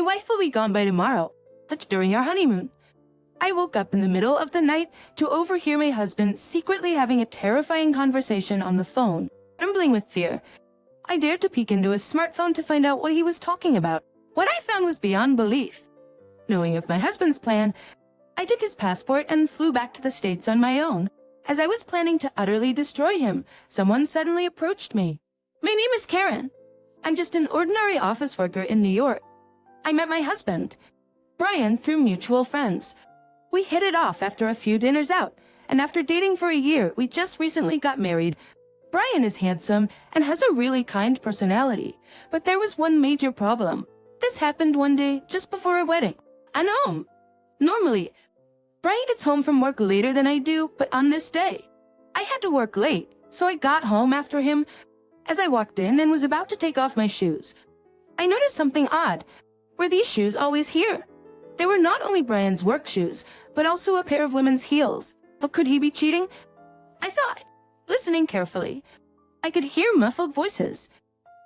wife will be gone by tomorrow. That's during our honeymoon. I woke up in the middle of the night to overhear my husband secretly having a terrifying conversation on the phone. Trembling with fear, I dared to peek into his smartphone to find out what he was talking about. What I found was beyond belief. Knowing of my husband's plan, I took his passport and flew back to the States on my own. As I was planning to utterly destroy him, someone suddenly approached me. My name is Karen. I'm just an ordinary office worker in New York. I met my husband, Brian, through mutual friends. We hit it off after a few dinners out, and after dating for a year, we just recently got married. Brian is handsome and has a really kind personality, but there was one major problem. This happened one day just before our wedding. I'm home. Normally, Brian gets home from work later than I do, but on this day, I had to work late, so I got home after him. As I walked in and was about to take off my shoes, I noticed something odd. Were these shoes always here? They were not only Brian's work shoes, but also a pair of women's heels. But could he be cheating? I saw it. Listening carefully, I could hear muffled voices.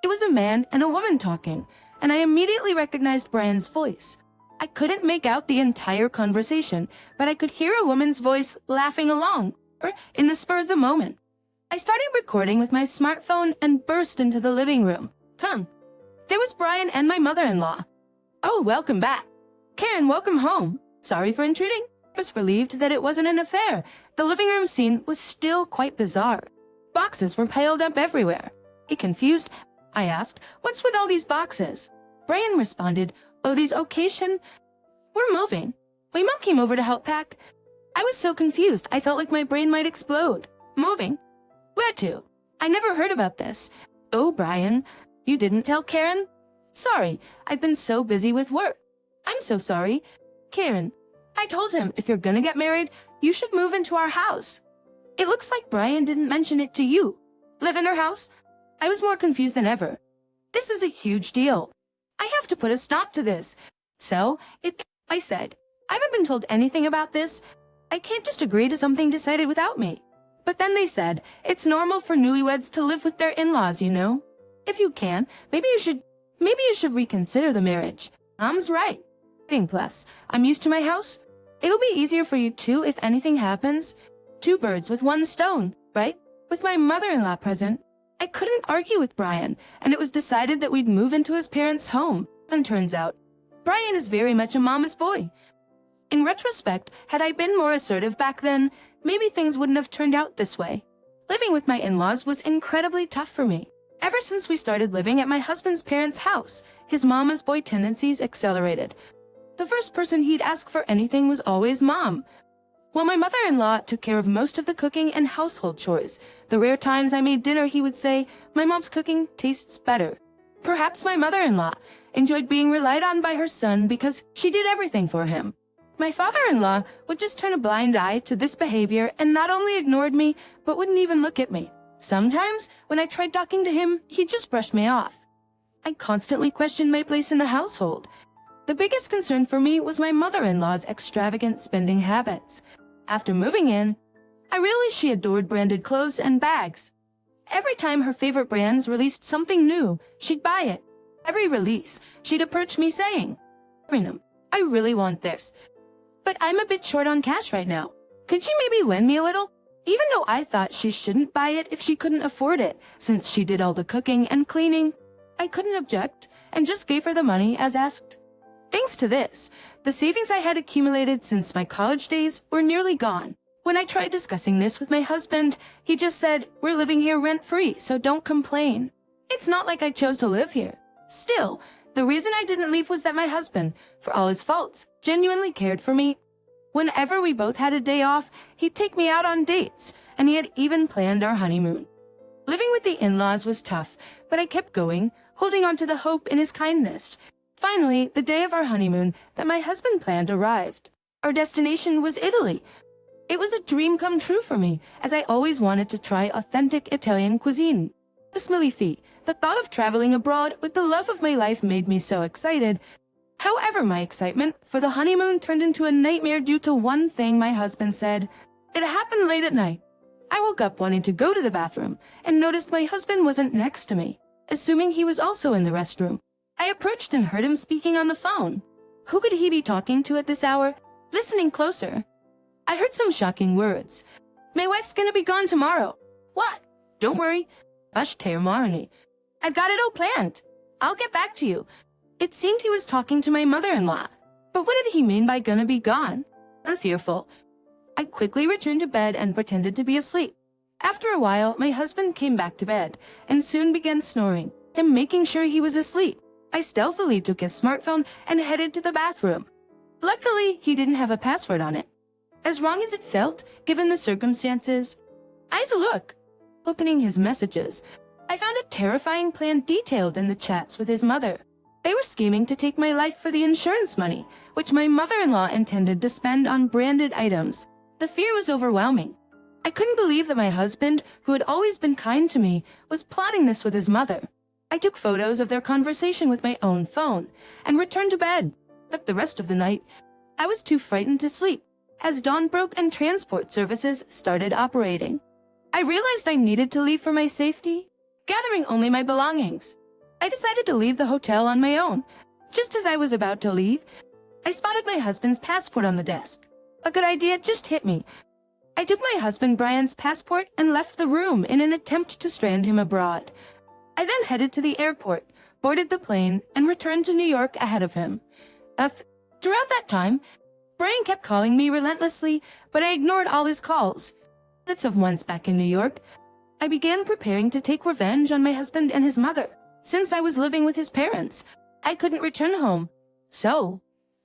It was a man and a woman talking, and I immediately recognized Brian's voice. I couldn't make out the entire conversation, but I could hear a woman's voice laughing along, or in the spur of the moment. I started recording with my smartphone and burst into the living room. There was Brian and my mother-in-law. Oh, welcome back. Karen, welcome home. Sorry for intruding. I was relieved that it wasn't an affair. The living room scene was still quite bizarre. Boxes were piled up everywhere. Confused, I asked, "What's with all these boxes?" Brian responded, "Oh, these occasion. We're moving. My mom came over to help pack." I was so confused, I felt like my brain might explode. Moving? Where to? I never heard about this. Oh, Brian, you didn't tell Karen? Sorry, I've been so busy with work. I'm so sorry. Karen, I told him if you're gonna get married, you should move into our house. It looks like Brian didn't mention it to you. Live in our house? I was more confused than ever. This is a huge deal. I have to put a stop to this. I said, I haven't been told anything about this. I can't just agree to something decided without me. But then they said, it's normal for newlyweds to live with their in-laws, you know? If you can, maybe you should reconsider the marriage. Mom's right. Plus, I'm used to my house. It'll be easier for you too if anything happens. 2 birds with 1 stone, right? With my mother-in-law present, I couldn't argue with Brian, and it was decided that we'd move into his parents' home. And turns out, Brian is very much a mama's boy. In retrospect, had I been more assertive back then, maybe things wouldn't have turned out this way. Living with my in-laws was incredibly tough for me. Ever since we started living at my husband's parents' house, his mama's boy tendencies accelerated. The first person he'd ask for anything was always Mom. While my mother-in-law took care of most of the cooking and household chores, the rare times I made dinner he would say, "My mom's cooking tastes better." Perhaps my mother-in-law enjoyed being relied on by her son because she did everything for him. My father-in-law would just turn a blind eye to this behavior and not only ignored me, but wouldn't even look at me. Sometimes, when I tried talking to him, he'd just brush me off. I constantly questioned my place in the household. The biggest concern for me was my mother-in-law's extravagant spending habits. After moving in, I realized she adored branded clothes and bags. Every time her favorite brands released something new, she'd buy it. Every release, she'd approach me saying, "Freedom, I really want this, but I'm a bit short on cash right now. Could you maybe lend me a little?" Even though I thought she shouldn't buy it if she couldn't afford it, since she did all the cooking and cleaning, I couldn't object and just gave her the money as asked. Thanks to this, the savings I had accumulated since my college days were nearly gone. When I tried discussing this with my husband, he just said, "We're living here rent-free, so don't complain." It's not like I chose to live here. Still, the reason I didn't leave was that my husband, for all his faults, genuinely cared for me. Whenever we both had a day off, he'd take me out on dates, and he had even planned our honeymoon. Living with the in-laws was tough, but I kept going, holding on to the hope in his kindness. Finally, the day of our honeymoon that my husband planned arrived. Our destination was Italy. It was a dream come true for me, as I always wanted to try authentic Italian cuisine. The thought of traveling abroad with the love of my life made me so excited. However, my excitement for the honeymoon turned into a nightmare due to one thing my husband said. It happened late at night. I woke up wanting to go to the bathroom and noticed my husband wasn't next to me. Assuming he was also in the restroom, I approached and heard him speaking on the phone. Who could he be talking to at this hour? Listening closer, I heard some shocking words. My wife's gonna be gone tomorrow. What? Don't worry. Hush, Marnie. I've got it all planned. I'll get back to you. It seemed he was talking to my mother-in-law. But what did he mean by gonna be gone? I'm fearful. I quickly returned to bed and pretended to be asleep. After a while, my husband came back to bed and soon began snoring and making sure he was asleep. I stealthily took his smartphone and headed to the bathroom. Luckily, he didn't have a password on it. As wrong as it felt, given the circumstances, I had a look. Opening his messages, I found a terrifying plan detailed in the chats with his mother. They were scheming to take my life for the insurance money, which my mother-in-law intended to spend on branded items. The fear was overwhelming. I couldn't believe that my husband, who had always been kind to me, was plotting this with his mother. I took photos of their conversation with my own phone and returned to bed. But the rest of the night, I was too frightened to sleep, as dawn broke and transport services started operating. I realized I needed to leave for my safety, gathering only my belongings. I decided to leave the hotel on my own. Just as I was about to leave, I spotted my husband's passport on the desk. A good idea just hit me. I took my husband Brian's passport and left the room in an attempt to strand him abroad. I then headed to the airport, boarded the plane, and returned to New York ahead of him. Throughout that time, Brian kept calling me relentlessly, but I ignored all his calls. Once back in New York, I began preparing to take revenge on my husband and his mother. Since I was living with his parents, I couldn't return home. So,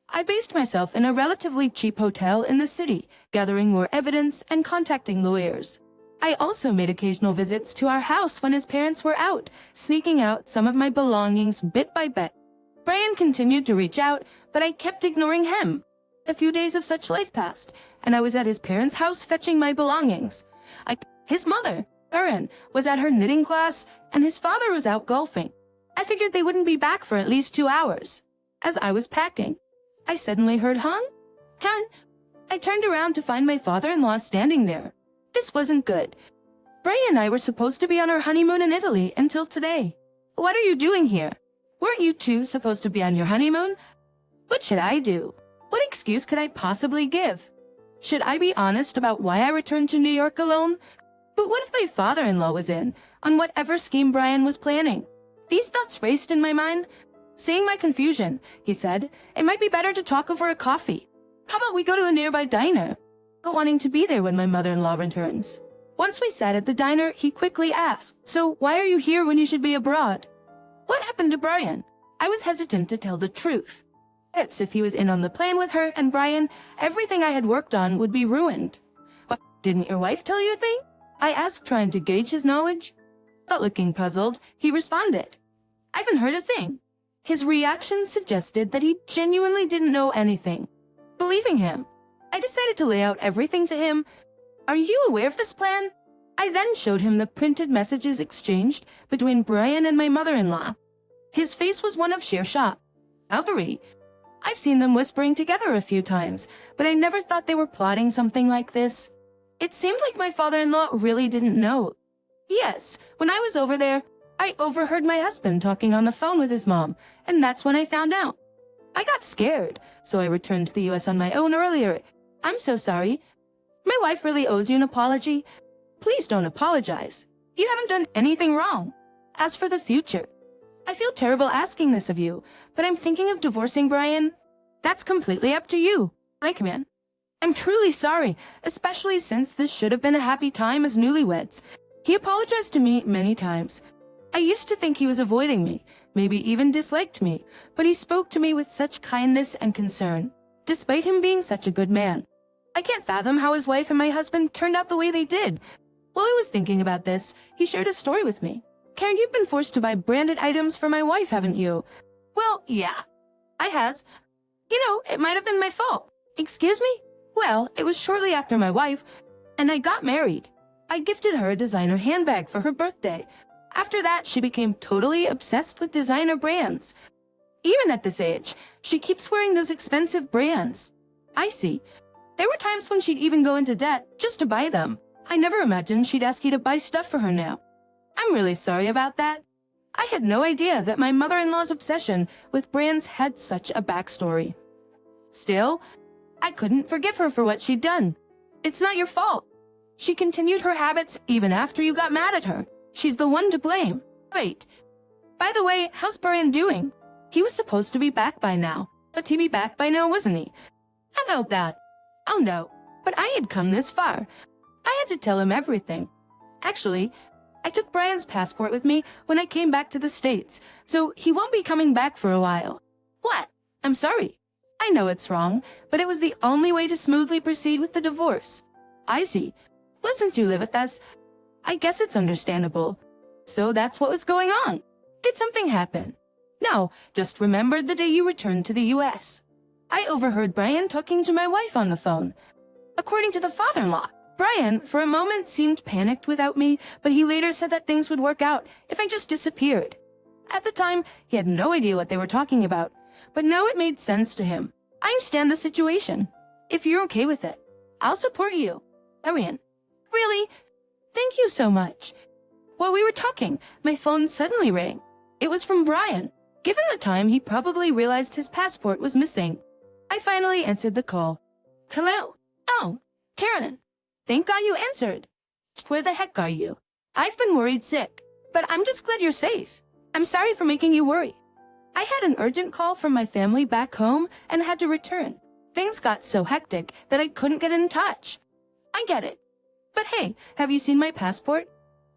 I based myself in a relatively cheap hotel in the city, gathering more evidence and contacting lawyers. I also made occasional visits to our house when his parents were out, sneaking out some of my belongings bit by bit. Brian continued to reach out, but I kept ignoring him. A few days of such life passed, and I was at his parents' house fetching my belongings. His mother, Erin, was at her knitting class, and his father was out golfing. I figured they wouldn't be back for at least 2 hours. As I was packing, I suddenly heard "Hon? Ton?" I turned around to find my father-in-law standing there. This wasn't good. Brian and I were supposed to be on our honeymoon in Italy until today. What are you doing here? Weren't you two supposed to be on your honeymoon? What should I do? What excuse could I possibly give? Should I be honest about why I returned to New York alone? But what if my father-in-law was in on whatever scheme Brian was planning? These thoughts raced in my mind. Seeing my confusion, he said, "It might be better to talk over a coffee. How about we go to a nearby diner?" Not wanting to be there when my mother-in-law returns. Once we sat at the diner, he quickly asked, "So why are you here when you should be abroad?" What happened to Brian? I was hesitant to tell the truth. It's if he was in on the plane with her and Brian, everything I had worked on would be ruined. What, didn't your wife tell you a thing? I asked, trying to gauge his knowledge. But looking puzzled, he responded, "I haven't heard a thing." His reaction suggested that he genuinely didn't know anything. Believing him, I decided to lay out everything to him. "Are you aware of this plan?" I then showed him the printed messages exchanged between Brian and my mother-in-law. His face was one of sheer shock. "Valkyrie, I've seen them whispering together a few times, but I never thought they were plotting something like this." It seemed like my father-in-law really didn't know. Yes, when I was over there, I overheard my husband talking on the phone with his mom, and that's when I found out. I got scared, so I returned to the US on my own earlier. "I'm so sorry. My wife really owes you an apology. Please don't apologize. You haven't done anything wrong. As for the future, I feel terrible asking this of you, but I'm thinking of divorcing Brian. That's completely up to you. Man, I'm truly sorry, especially since this should have been a happy time as newlyweds." He apologized to me many times. I used to think he was avoiding me, maybe even disliked me, but he spoke to me with such kindness and concern, despite him being such a good man. I can't fathom how his wife and my husband turned out the way they did. While I was thinking about this, he shared a story with me. "Karen, you've been forced to buy branded items for my wife, haven't you?" "Well, yeah, I has. It might have been my fault." "Excuse me?" "Well, it was shortly after my wife and I got married. I gifted her a designer handbag for her birthday. After that, she became totally obsessed with designer brands. Even at this age, she keeps wearing those expensive brands." "I see. There were times when she'd even go into debt just to buy them. I never imagined she'd ask you to buy stuff for her now." "I'm really sorry about that." I had no idea that my mother-in-law's obsession with brands had such a backstory. Still, I couldn't forgive her for what she'd done. It's not your fault. She continued her habits even after you got mad at her. She's the one to blame. Wait. By the way, how's Brian doing? He was supposed to be back by now. But he'd be back by now, wasn't he? How about that? Oh no, but I had come this far. I had to tell him everything. Actually, I took Brian's passport with me when I came back to the States, so he won't be coming back for a while. What? I'm sorry. I know it's wrong, but it was the only way to smoothly proceed with the divorce. I see. Well, since you live with us, I guess it's understandable. So that's what was going on. Did something happen? No, just remembered the day you returned to the US. I overheard Brian talking to my wife on the phone. According to the father-in-law, Brian, for a moment, seemed panicked without me, but he later said that things would work out if I just disappeared. At the time, he had no idea what they were talking about, but now it made sense to him. I understand the situation. If you're okay with it, I'll support you. Arian. Really? Thank you so much. While we were talking, my phone suddenly rang. It was from Brian. Given the time, he probably realized his passport was missing. I finally answered the call. Hello? Oh, Karen. Thank God you answered. Where the heck are you? I've been worried sick, but I'm just glad you're safe. I'm sorry for making you worry. I had an urgent call from my family back home and had to return. Things got so hectic that I couldn't get in touch. I get it. But hey, have you seen my passport?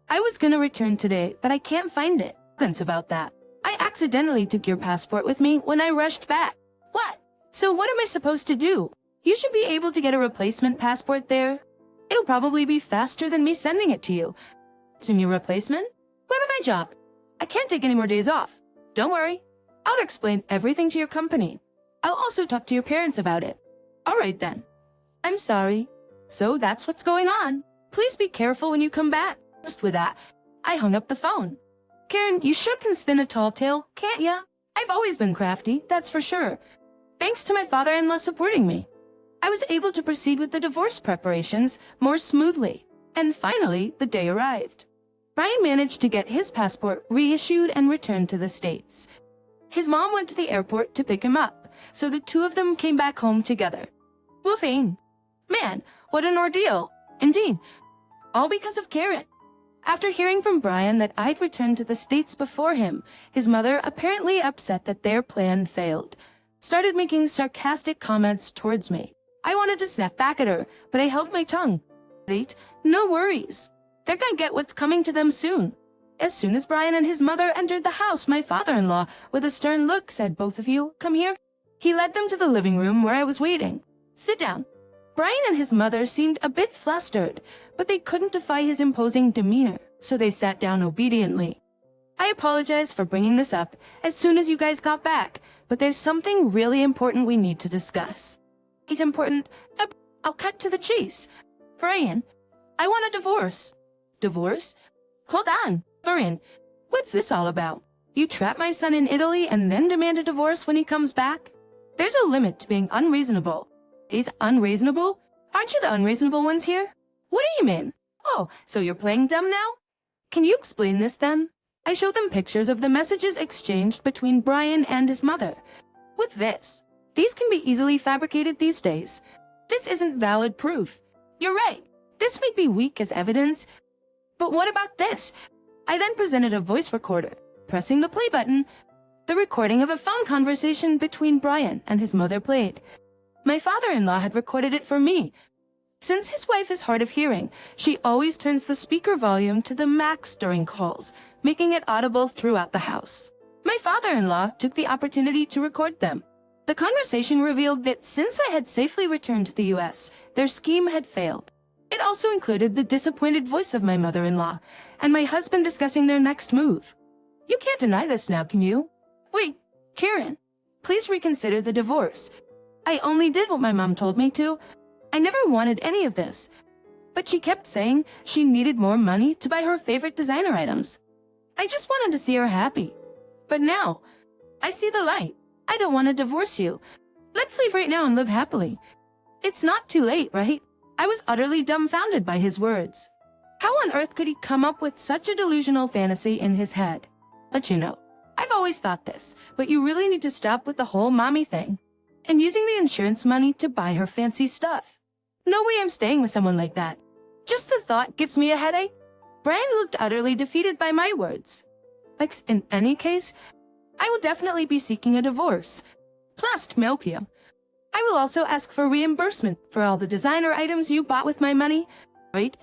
I was gonna return today, but I can't find it. Thanks about that. I accidentally took your passport with me when I rushed back. What? So what am I supposed to do? You should be able to get a replacement passport there. It'll probably be faster than me sending it to you. Is your replacement? What about my job? I can't take any more days off. Don't worry. I'll explain everything to your company. I'll also talk to your parents about it. All right then. I'm sorry. So that's what's going on. Please be careful when you come back. Just with that, I hung up the phone. Karen, you sure can spin a tall tale, can't ya? I've always been crafty, that's for sure. Thanks to my father-in-law supporting me, I was able to proceed with the divorce preparations more smoothly. And finally, the day arrived. Brian managed to get his passport reissued and returned to the States. His mom went to the airport to pick him up, so the two of them came back home together. Woofing. Man, what an ordeal. Indeed. All because of Karen. After hearing from Brian that I'd returned to the States before him, his mother, apparently upset that their plan failed, started making sarcastic comments towards me. I wanted to snap back at her, but I held my tongue. Wait, no worries. They're gonna get what's coming to them soon. As soon as Brian and his mother entered the house, my father-in-law, with a stern look, said, "Both of you, come here." He led them to the living room where I was waiting. Sit down. Brian and his mother seemed a bit flustered, but they couldn't defy his imposing demeanor, so they sat down obediently. I apologize for bringing this up as soon as you guys got back, but there's something really important we need to discuss. It's important. I'll cut to the chase. Brian, I want a divorce. Divorce? Hold on. Brian, what's this all about? You trap my son in Italy and then demand a divorce when he comes back? There's a limit to being unreasonable. He's unreasonable? Aren't you the unreasonable ones here? What do you mean? Oh, so you're playing dumb now? Can you explain this then? I showed them pictures of the messages exchanged between Brian and his mother. With this, these can be easily fabricated these days. This isn't valid proof. You're right. This might be weak as evidence. But what about this? I then presented a voice recorder. Pressing the play button, the recording of a phone conversation between Brian and his mother played. My father-in-law had recorded it for me. Since his wife is hard of hearing, she always turns the speaker volume to the max during calls, making it audible throughout the house. My father-in-law took the opportunity to record them. The conversation revealed that since I had safely returned to the US, their scheme had failed. It also included the disappointed voice of my mother-in-law and my husband discussing their next move. You can't deny this now, can you? Wait, Karen, please reconsider the divorce. I only did what my mom told me to. I never wanted any of this. But she kept saying she needed more money to buy her favorite designer items. I just wanted to see her happy. But now, I see the light. I don't want to divorce you. Let's leave right now and live happily. It's not too late, right? I was utterly dumbfounded by his words. How on earth could he come up with such a delusional fantasy in his head? But you know, I've always thought this, but you really need to stop with the whole mommy thing and using the insurance money to buy her fancy stuff. No way I'm staying with someone like that. Just the thought gives me a headache. Brian looked utterly defeated by my words. Like, in any case, I will definitely be seeking a divorce. Plus, myopia. I will also ask for reimbursement for all the designer items you bought with my money, right?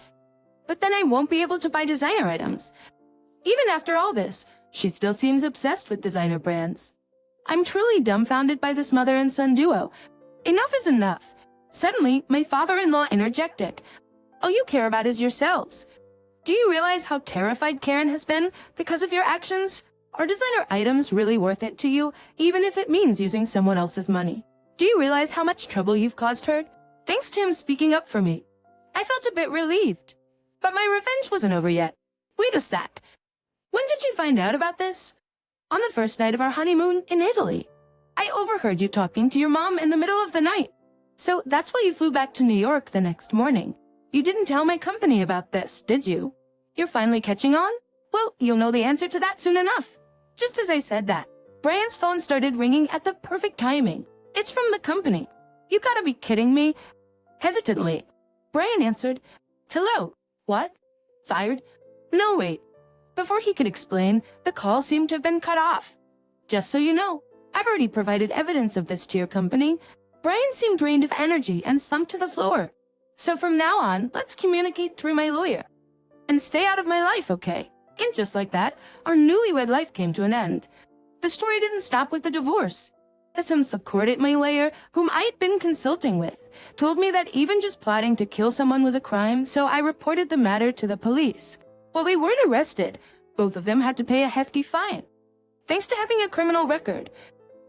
But then I won't be able to buy designer items. Even after all this, she still seems obsessed with designer brands. I'm truly dumbfounded by this mother and son duo. Enough is enough. Suddenly, my father-in-law interjected. All you care about is yourselves. Do you realize how terrified Karen has been because of your actions? Are designer items really worth it to you, even if it means using someone else's money? Do you realize how much trouble you've caused her? Thanks to him speaking up for me, I felt a bit relieved. But my revenge wasn't over yet. Wait a sec. When did you find out about this? On the first night of our honeymoon in Italy. I overheard you talking to your mom in the middle of the night. So that's why you flew back to New York the next morning. You didn't tell my company about this, did you? You're finally catching on? Well, you'll know the answer to that soon enough. Just as I said that, Brian's phone started ringing at the perfect timing. It's from the company. You gotta be kidding me. Hesitantly, Brian answered, Hello. What? Fired? No, wait. Before he could explain, the call seemed to have been cut off. Just so you know, I've already provided evidence of this to your company. Brian seemed drained of energy and slumped to the floor. So from now on, let's communicate through my lawyer. And stay out of my life, okay? And just like that, our newlywed life came to an end. The story didn't stop with the divorce. Since the court at my lawyer, whom I had been consulting with, told me that even just plotting to kill someone was a crime, so I reported the matter to the police. While they weren't arrested, both of them had to pay a hefty fine. Thanks to having a criminal record,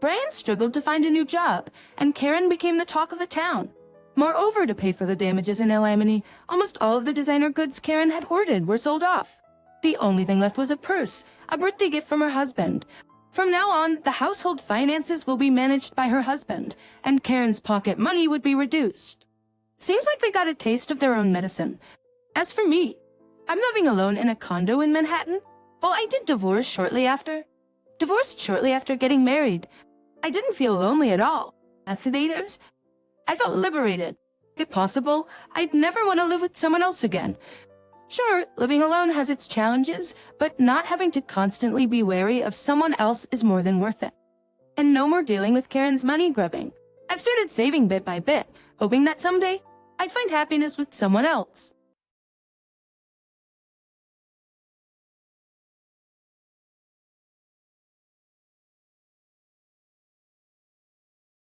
Brian struggled to find a new job, and Karen became the talk of the town. Moreover, to pay for the damages in alimony, almost all of the designer goods Karen had hoarded were sold off. The only thing left was a purse, a birthday gift from her husband. From now on, the household finances will be managed by her husband, and Karen's pocket money would be reduced. Seems like they got a taste of their own medicine. As for me, I'm living alone in a condo in Manhattan. Well, I did divorced shortly after getting married. I didn't feel lonely at all. After the years, I felt liberated. If possible, I'd never want to live with someone else again. Sure, living alone has its challenges, but not having to constantly be wary of someone else is more than worth it. And no more dealing with Karen's money grubbing. I've started saving bit by bit, hoping that someday I'd find happiness with someone else.